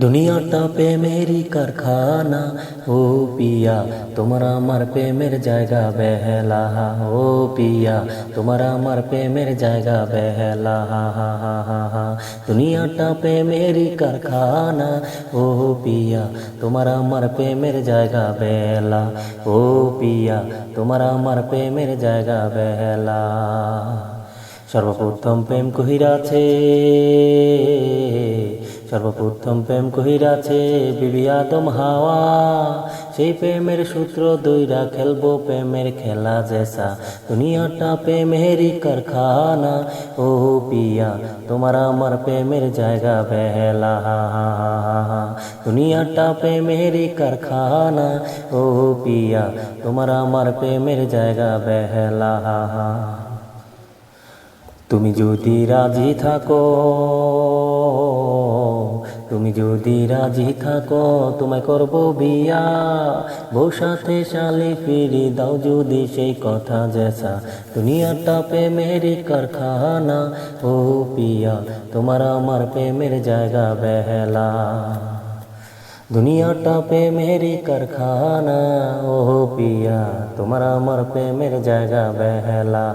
দুনিয়াটা প্রেমেরই কারখানা ও পিয়া, তোমার আমার প্রেমের জায়গা বেহেলা। ও পিয়া, তোমার আমার প্রেমের জায়গা বেহেলা। দুনিয়াটা প্রেমেরই কারখানা ও পিয়া, তোমার আমার প্রেমের জায়গা বেহেলা। ও পিয়া, তোমার আমার প্রেমের জায়গা বেহেলা। সর্বপ্রথম প্রেম কহিরাছে, সর্বপ্রথম প্রেম কহিরাছে বিবি আদম হাওয়া। সেই প্রেমের সূত্র দইরা খেলবো প্রেমের খেলা জেসা। দুনিয়াটা প্রেমেরই কারখানা ও পিয়া, তোমার আমার প্রেমের জায়গা বেহেলা। দুনিয়াটা প্রেমেরই কারখানা ও পিয়া, তোমার আমার প্রেমের জায়গা বেহেলা। তুমি যদি রাজি থাকো, তুমি যদি রাজি থাকো, তোমায় করব বিয়া। বউ সাথে শালি ফিরি দাও যদি সেই কথা জেসা। দুনিয়াটা প্রেমেরই কারখানা ও পিয়া, তোমার আমার প্রেমের জায়গা বেহেলা। দুনিয়াটা প্রেমেরই কারখানা ও পিয়া, তোমার আমার প্রেমের জায়গা বেহেলা।